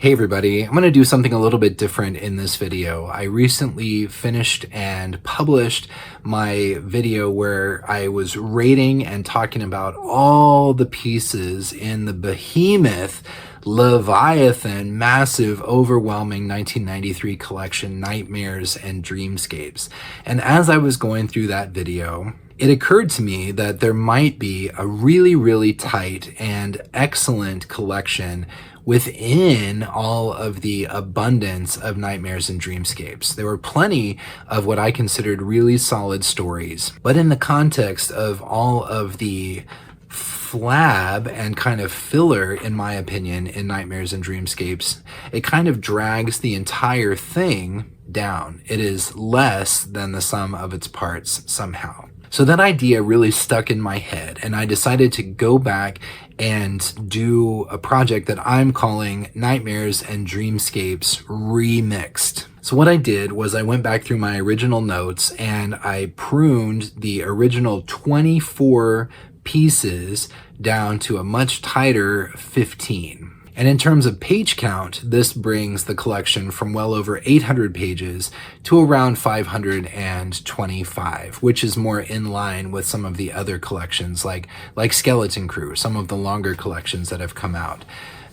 Hey everybody, I'm going to do something a little bit different in this video. I recently finished and published my video where I was rating and talking about all the pieces in the behemoth, Leviathan, massive, overwhelming 1993 collection, Nightmares and Dreamscapes. And as I was going through that video, it occurred to me that there might be a really tight and excellent collection within all of the abundance of Nightmares and Dreamscapes. There were plenty of what I considered really solid stories, but in the context of all of the flab and kind of filler, in my opinion, in Nightmares and Dreamscapes, it kind of drags the entire thing down. It is less than the sum of its parts somehow. So that idea really stuck in my head, and I decided to go back and do a project that I'm calling Nightmares and Dreamscapes Remixed. So what I did was I went back through my original notes and I pruned the original 24 pieces down to a much tighter 15. And in terms of page count, this brings the collection from well over 800 pages to around 525, which is more in line with some of the other collections like Skeleton Crew, some of the longer collections that have come out.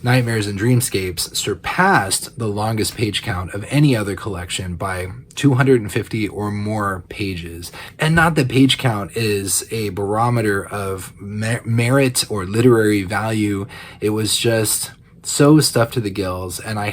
Nightmares and Dreamscapes surpassed the longest page count of any other collection by 250 or more pages. And not that page count is a barometer of merit or literary value. It was just so stuffed to the gills, and I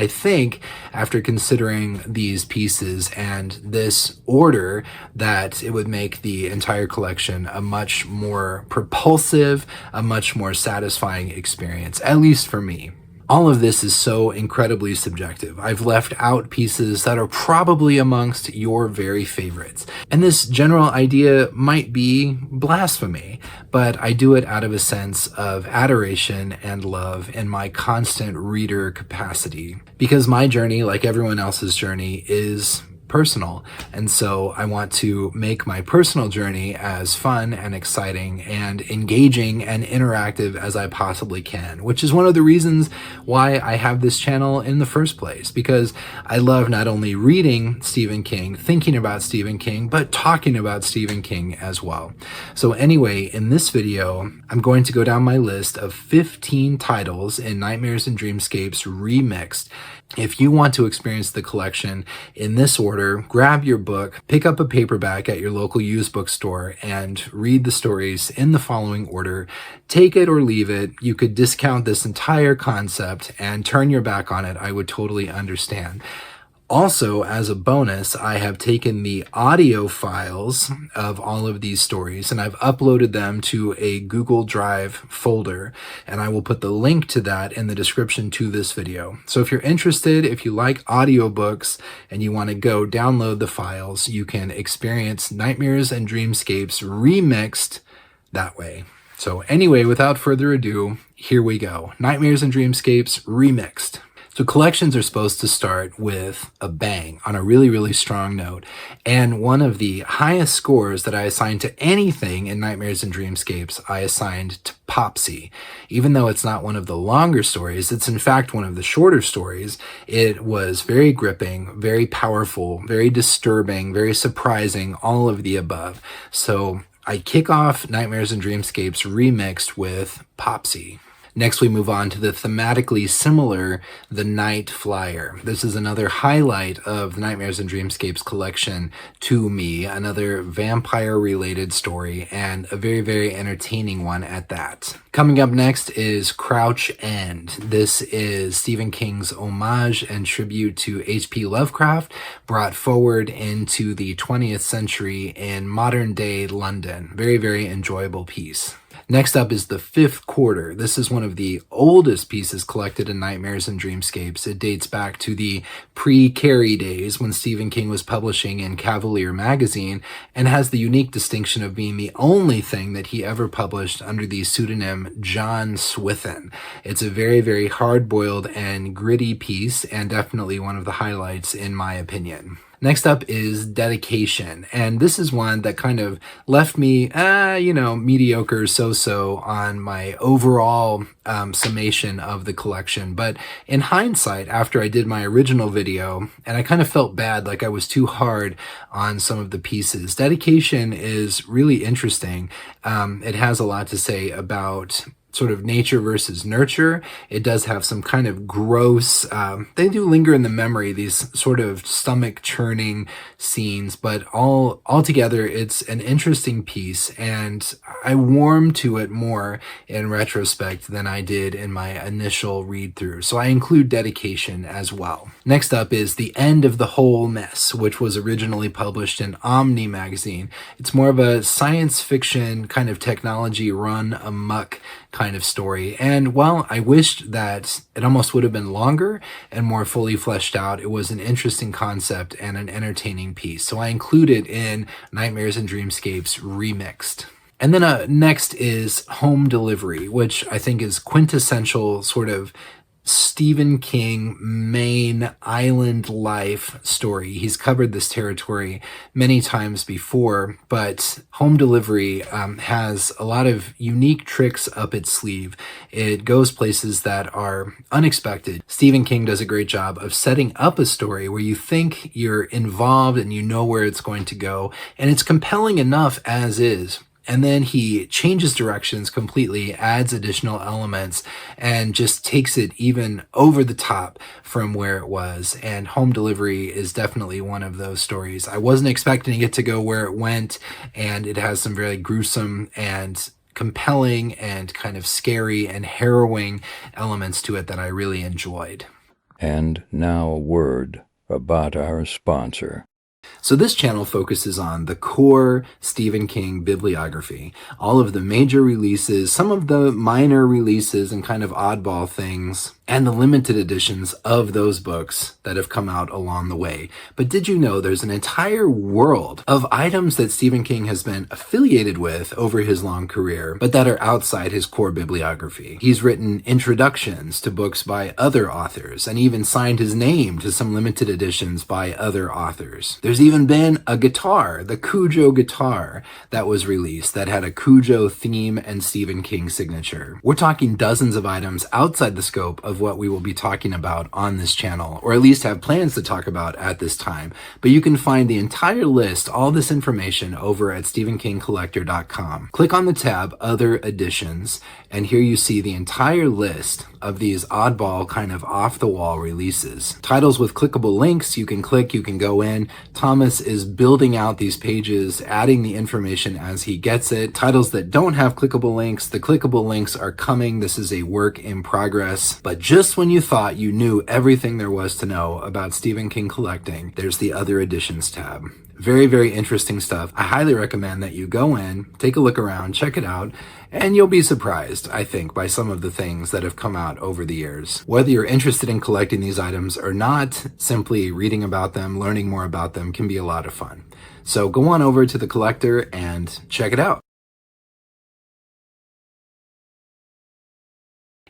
think, after considering these pieces and this order, that it would make the entire collection a much more propulsive, a much more satisfying experience, at least for me. All of this is so incredibly subjective. I've left out pieces that are probably amongst your very favorites. And this general idea might be blasphemy, but I do it out of a sense of adoration and love in my constant reader capacity. Because my journey, like everyone else's journey, is personal, and so I want to make my personal journey as fun and exciting and engaging and interactive as I possibly can, which is one of the reasons why I have this channel in the first place, because I love not only reading Stephen King, thinking about Stephen King, but talking about Stephen King as well. So anyway, in this video, I'm going to go down my list of 15 titles in Nightmares and Dreamscapes Remixed. If you want to experience the collection in this order, grab your book, pick up a paperback at your local used bookstore, and read the stories in the following order. Take it or leave it. You could discount this entire concept and turn your back on it. I would totally understand. Also, as a bonus, I have taken the audio files of all of these stories and I've uploaded them to a Google Drive folder, and I will put the link to that in the description to this video. So if you're interested, if you like audiobooks and you want to go download the files, you can experience Nightmares and Dreamscapes Remixed that way. So anyway, without further ado, here we go. Nightmares and Dreamscapes Remixed. So collections are supposed to start with a bang, on a really strong note. And one of the highest scores that I assigned to anything in Nightmares and Dreamscapes, I assigned to Popsy. Even though it's not one of the longer stories, it's in fact one of the shorter stories. It was very gripping, very powerful, very disturbing, very surprising, all of the above. So I kick off Nightmares and Dreamscapes Remixed with Popsy. Next, we move on to the thematically similar The Night Flier. This is another highlight of the Nightmares and Dreamscapes collection to me, another vampire-related story, and a very entertaining one at that. Coming up next is Crouch End. This is Stephen King's homage and tribute to H.P. Lovecraft, brought forward into the 20th century in modern-day London. Very enjoyable piece. Next up is The Fifth Quarter. This is one of the oldest pieces collected in Nightmares and Dreamscapes. It dates back to the pre-Carrie days when Stephen King was publishing in Cavalier magazine, and has the unique distinction of being the only thing that he ever published under the pseudonym John Swithin. It's a very hard-boiled and gritty piece, and definitely one of the highlights in my opinion. Next up is Dedication, and this is one that kind of left me, mediocre so-so on my overall summation of the collection. But in hindsight, after I did my original video, and I kind of felt bad, like I was too hard on some of the pieces. Dedication is really interesting. It has a lot to say about sort of nature versus nurture. It does have some kind of gross, they do linger in the memory, these sort of stomach churning scenes, but altogether it's an interesting piece, and I warm to it more in retrospect than I did in my initial read through. So I include Dedication as well. Next up is The End of the Whole Mess, which was originally published in Umney magazine. It's more of a science fiction kind of technology run amok kind of story. And while I wished that it almost would have been longer and more fully fleshed out, it was an interesting concept and an entertaining piece. So I include it in Nightmares and Dreamscapes Remixed. And then next is Home Delivery, which I think is quintessential sort of Stephen King Maine island life story. He's covered this territory many times before, but Home Delivery has a lot of unique tricks up its sleeve. It goes places that are unexpected. Stephen King does a great job of setting up a story where you think you're involved and you know where it's going to go, and it's compelling enough as is. And then he changes directions completely, adds additional elements, and just takes it even over the top from where it was. And Home Delivery is definitely one of those stories. I wasn't expecting it to go where it went, and it has some very gruesome and compelling and kind of scary and harrowing elements to it that I really enjoyed. And now a word about our sponsor. So this channel focuses on the core Stephen King bibliography, all of the major releases, some of the minor releases and kind of oddball things, and the limited editions of those books that have come out along the way. But did you know there's an entire world of items that Stephen King has been affiliated with over his long career, but that are outside his core bibliography? He's written introductions to books by other authors, and even signed his name to some limited editions by other authors. There's even been a guitar, the Cujo guitar, that was released that had a Cujo theme and Stephen King signature. We're talking dozens of items outside the scope of what we will be talking about on this channel, or at least have plans to talk about at this time. But you can find the entire list, all this information, over at StephenKingCollector.com. Click on the tab Other Editions, and here you see the entire list of these oddball kind of off-the-wall releases. Titles with clickable links, you can click, you can go in. Thomas is building out these pages, adding the information as he gets it. Titles that don't have clickable links, the clickable links are coming. This is a work in progress. But just when you thought you knew everything there was to know about Stephen King collecting, there's the Other Editions tab. Very, very interesting stuff. I highly recommend that you go in, take a look around, check it out, and you'll be surprised, I think, by some of the things that have come out over the years. Whether you're interested in collecting these items or not, simply reading about them, learning more about them can be a lot of fun. So go on over to The Collector and check it out.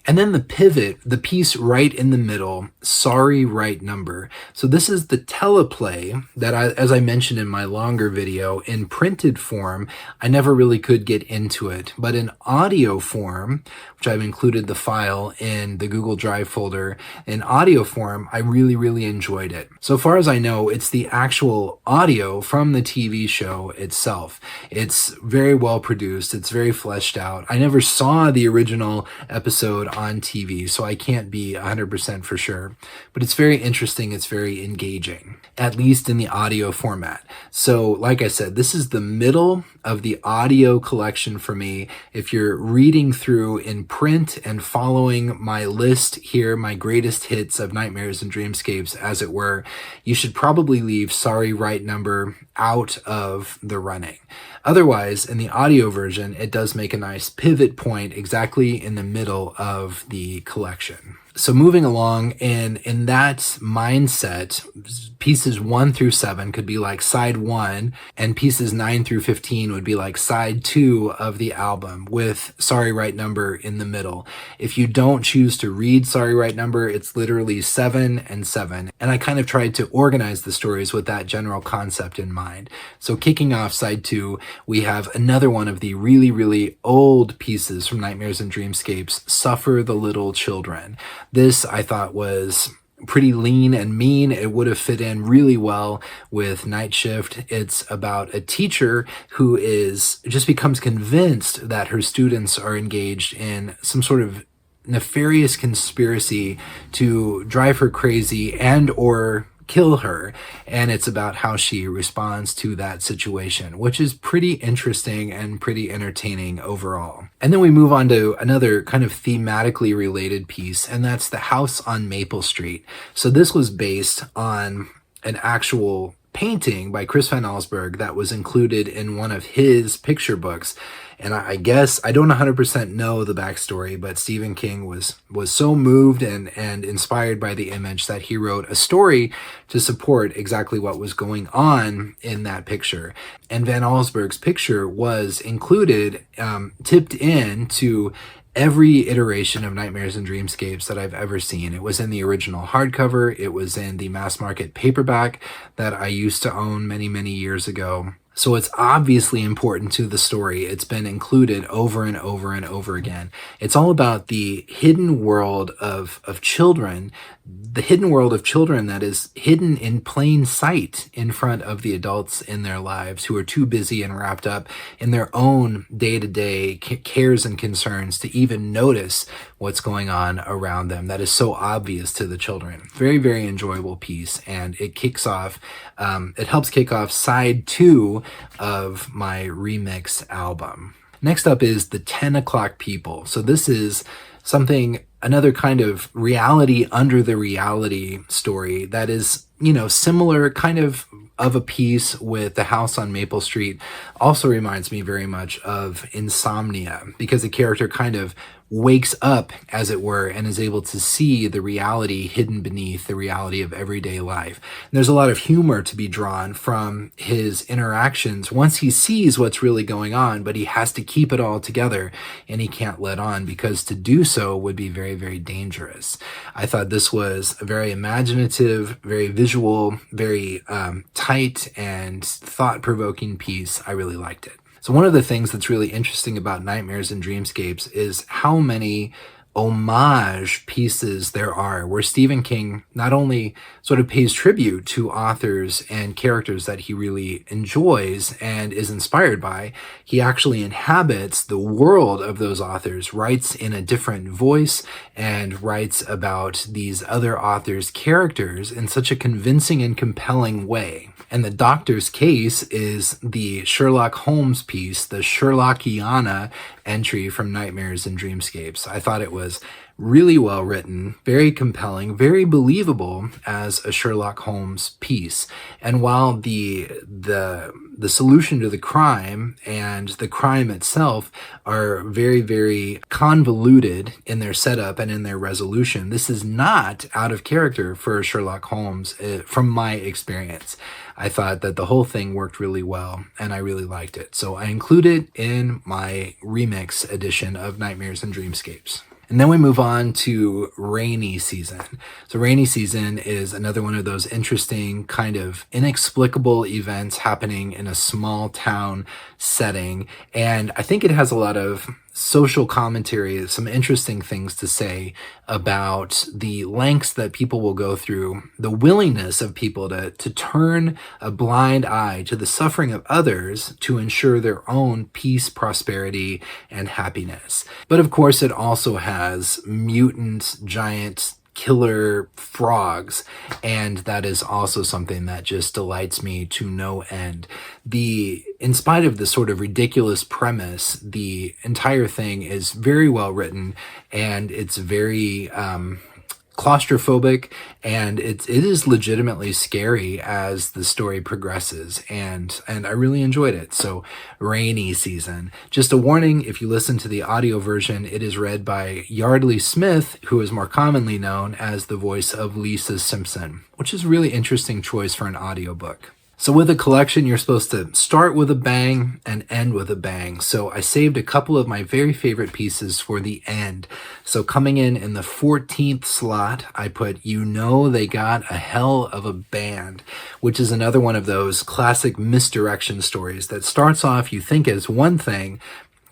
And then the pivot, the piece right in the middle, Sorry Right Number. So this is the teleplay that, as I mentioned in my longer video, in printed form, I never really could get into it. But in audio form, which I've included the file in the Google Drive folder, in audio form, I really, really enjoyed it. So far as I know, it's the actual audio from the TV show itself. It's very well produced. It's very fleshed out. I never saw the original episode on TV, so I can't be 100% for sure. But it's very interesting. It's very engaging, at least in the audio format. So like I said, this is the middle of the audio collection for me. If you're reading through in print and following my list here, my greatest hits of Nightmares and Dreamscapes, as it were, you should probably leave Sorry Right Number out of the running. Otherwise, in the audio version, it does make a nice pivot point exactly in the middle of the collection. So moving along in that mindset, pieces 1 through 7 could be like side 1, and pieces 9 through 15 would be like side 2 of the album, with Sorry Right Number in the middle. If you don't choose to read Sorry Right Number, it's literally 7 and 7. And I kind of tried to organize the stories with that general concept in mind. So kicking off side 2, we have another one of the really, really old pieces from Nightmares and Dreamscapes, Suffer the Little Children. This I thought was pretty lean and mean. It would have fit in really well with Night Shift. It's about a teacher who just becomes convinced that her students are engaged in some sort of nefarious conspiracy to drive her crazy and or kill her, and it's about how she responds to that situation, which is pretty interesting and pretty entertaining overall. And then we move on to another kind of thematically related piece, and that's The House on Maple Street. So this was based on an actual painting by Chris Van Allsburg that was included in one of his picture books. And I guess I don't 100% know the backstory, but Stephen King was so moved and inspired by the image that he wrote a story to support exactly what was going on in that picture. And Van Allsburg's picture was included, tipped into every iteration of Nightmares and Dreamscapes that I've ever seen. It was in the original hardcover. It was in the mass market paperback that I used to own many, many years ago. So it's obviously important to the story. It's been included over and over and over again. It's all about the hidden world of children, the hidden world of children that is hidden in plain sight in front of the adults in their lives who are too busy and wrapped up in their own day-to-day cares and concerns to even notice what's going on around them. That is so obvious to the children. Very, very enjoyable piece, and it helps kick off side 2 of my remix album. Next up is The 10 O'Clock People. So this is another kind of reality under the reality story that is, similar kind of a piece with The House on Maple Street. Also reminds me very much of Insomnia, because the character kind of wakes up, as it were, and is able to see the reality hidden beneath the reality of everyday life. And there's a lot of humor to be drawn from his interactions once he sees what's really going on, but he has to keep it all together and he can't let on, because to do so would be very, very dangerous. I thought this was a very imaginative, very visual, very tight and thought-provoking piece. I really liked it. So one of the things that's really interesting about Nightmares and Dreamscapes is how many homage pieces there are, where Stephen King not only sort of pays tribute to authors and characters that he really enjoys and is inspired by, he actually inhabits the world of those authors, writes in a different voice, and writes about these other authors' characters in such a convincing and compelling way. And The Doctor's Case is the Sherlock Holmes piece, the Sherlockiana entry from Nightmares and Dreamscapes. I thought it was really well written, very compelling, very believable as a Sherlock Holmes piece. And while the solution to the crime and the crime itself are very, very convoluted in their setup and in their resolution, this is not out of character for Sherlock Holmes from my experience. I thought that the whole thing worked really well, and I really liked it. So I include it in my remix edition of Nightmares and Dreamscapes. And then we move on to Rainy Season. So Rainy Season is another one of those interesting kind of inexplicable events happening in a small town setting. And I think it has a lot of social commentary, some interesting things to say about the lengths that people will go through, the willingness of people to turn a blind eye to the suffering of others to ensure their own peace, prosperity, and happiness. But of course, it also has mutant, giant, killer frogs, and that is also something that just delights me to no end. In spite of the sort of ridiculous premise, the entire thing is very well written, and it's very claustrophobic, and it is legitimately scary as the story progresses, and I really enjoyed it. So, Rainy Season. Just a warning, if you listen to the audio version, it is read by Yardley Smith, who is more commonly known as the voice of Lisa Simpson, which is a really interesting choice for an audiobook. So with a collection, you're supposed to start with a bang and end with a bang. So I saved a couple of my very favorite pieces for the end. So coming in the 14th slot, I put You Know They Got a Hell of a Band, which is another one of those classic misdirection stories that starts off, you think it's one thing,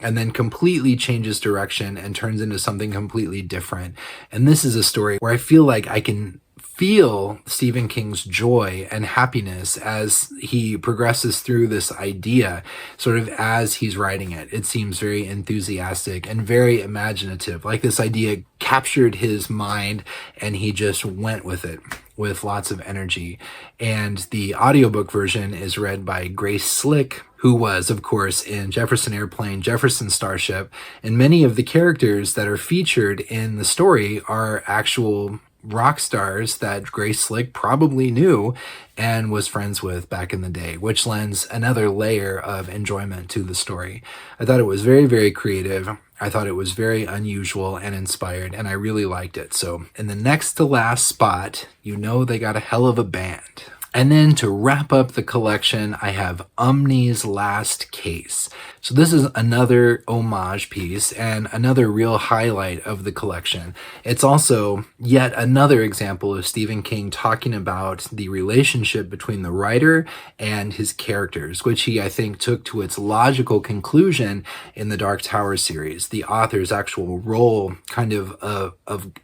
and then completely changes direction and turns into something completely different. And this is a story where I feel like I can feel Stephen King's joy and happiness as he progresses through this idea, sort of as he's writing it. It seems very enthusiastic and very imaginative, like this idea captured his mind and he just went with it with lots of energy. And the audiobook version is read by Grace Slick, who was, of course, in Jefferson Airplane, Jefferson Starship, and many of the characters that are featured in the story are actual rock stars that Grace Slick probably knew and was friends with back in the day, which lends another layer of enjoyment to the story. I thought it was very, very creative. I thought it was very unusual and inspired, and I really liked it. So in the next to last spot, You Know They Got a Hell of a Band. And then to wrap up the collection, I have Umney's Last Case. So this is another homage piece and another real highlight of the collection. It's also yet another example of Stephen King talking about the relationship between the writer and his characters, which he, I think, took to its logical conclusion in the Dark Tower series. The author's actual role kind of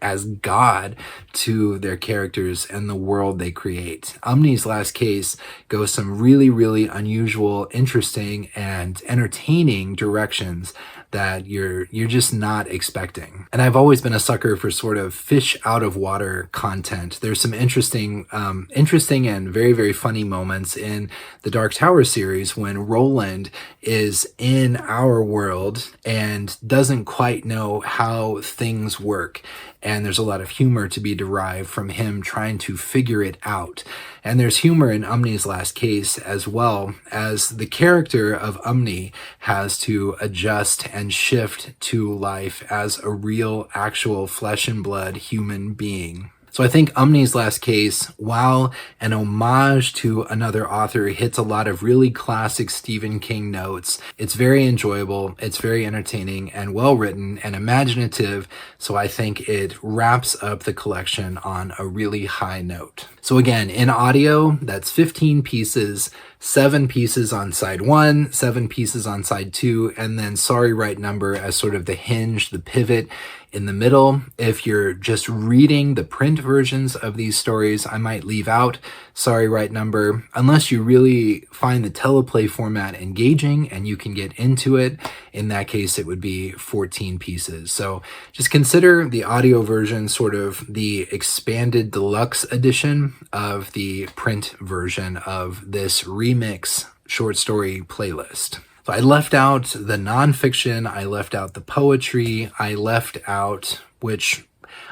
as God to their characters and the world they create. Umney's Last Case goes some really, really unusual, interesting, and entertaining directions that you're just not expecting. And I've always been a sucker for sort of fish out of water content. There's some interesting and very, very funny moments in the Dark Tower series when Roland is in our world and doesn't quite know how things work. And there's a lot of humor to be derived from him trying to figure it out. And there's humor in Umney's Last Case as well, as the character of Umney has to adjust and shift to life as a real, actual flesh and blood human being. So I think Umney's Last Case, while an homage to another author, hits a lot of really classic Stephen King notes. It's very enjoyable, it's very entertaining and well written and imaginative, so I think it wraps up the collection on a really high note. So again, in audio, that's 15 pieces, 7 pieces on side 1, 7 pieces on side 2, and then Sorry Right Number as sort of the hinge, the pivot in the middle. If you're just reading the print versions of these stories, I might leave out Sorry Right Number, unless you really find the teleplay format engaging and you can get into it. In that case, it would be 14 pieces. So just consider the audio version sort of the expanded deluxe edition of the print version of this remix short story playlist. So I left out the nonfiction, I left out the poetry, I left out, which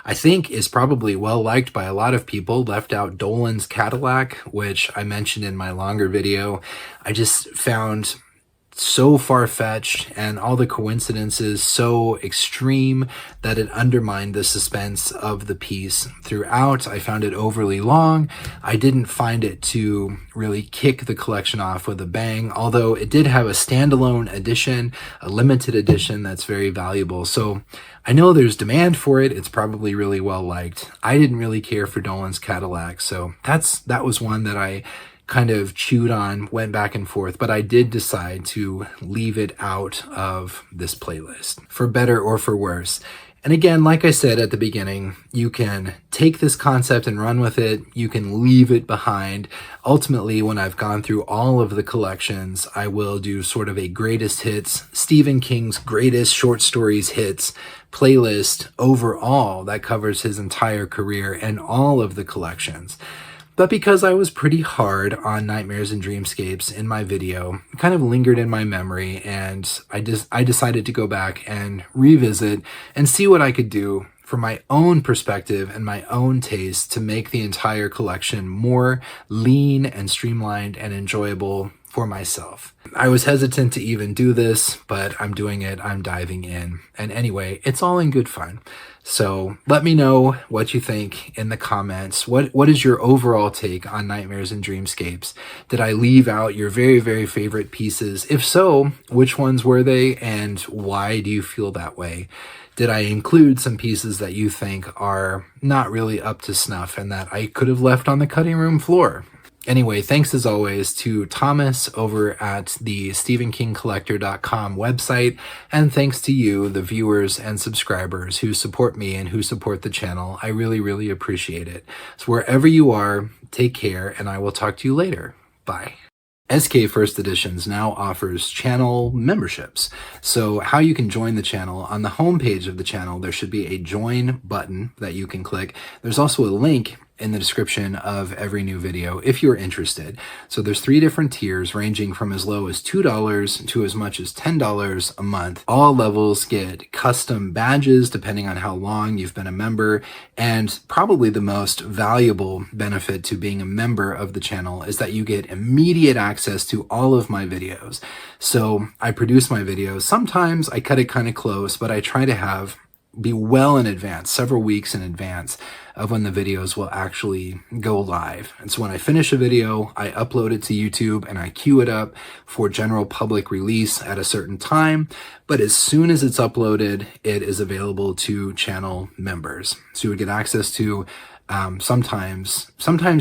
I think is probably well liked by a lot of people, left out Dolan's Cadillac, which I mentioned in my longer video. I just found so far-fetched and all the coincidences so extreme that it undermined the suspense of the piece throughout. I found it overly long. I didn't find it to really kick the collection off with a bang, although it did have a standalone edition, a limited edition that's very valuable. So I know there's demand for it. It's probably really well liked. I didn't really care for Dolan's Cadillac, so that was one that I kind of chewed on, went back and forth, but I did decide to leave it out of this playlist, for better or for worse. And again, like I said at the beginning, you can take this concept and run with it. You can leave it behind. Ultimately, when I've gone through all of the collections, I will do sort of a greatest hits, Stephen King's greatest short stories hits playlist overall that covers his entire career and all of the collections. But because I was pretty hard on Nightmares and Dreamscapes in my video, it kind of lingered in my memory, and I decided to go back and revisit and see what I could do from my own perspective and my own taste to make the entire collection more lean and streamlined and enjoyable for myself. I was hesitant to even do this, but I'm doing it. I'm diving in. And anyway, it's all in good fun. So let me know what you think in the comments. What is your overall take on Nightmares and Dreamscapes? Did I leave out your very, very favorite pieces? If so, which ones were they and why do you feel that way? Did I include some pieces that you think are not really up to snuff and that I could have left on the cutting room floor? Anyway, thanks as always to Thomas over at the StephenKingCollector.com website, and thanks to you, the viewers and subscribers who support me and who support the channel. I really, really appreciate it. So wherever you are, take care, and I will talk to you later. Bye. SK First Editions now offers channel memberships. So how you can join the channel, on the homepage of the channel, there should be a join button that you can click. There's also a link in the description of every new video if you're interested. So there's 3 different tiers ranging from as low as $2 to as much as $10 a month. All levels get custom badges depending on how long you've been a member, and probably the most valuable benefit to being a member of the channel is that you get immediate access to all of my videos. So I produce my videos. Sometimes I cut it kind of close, but I try to be well in advance, several weeks in advance of when the videos will actually go live. And so when I finish a video, I upload it to YouTube and I queue it up for general public release at a certain time. But as soon as it's uploaded, it is available to channel members. So you would get access to sometimes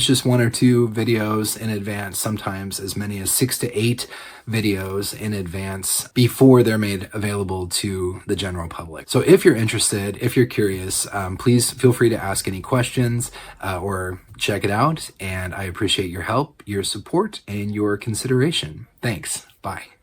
just 1 or 2 videos in advance, sometimes as many as 6 to 8 videos in advance before they're made available to the general public. So if you're interested, if you're curious, please feel free to ask any questions or check it out. And I appreciate your help, your support, and your consideration. Thanks. Bye.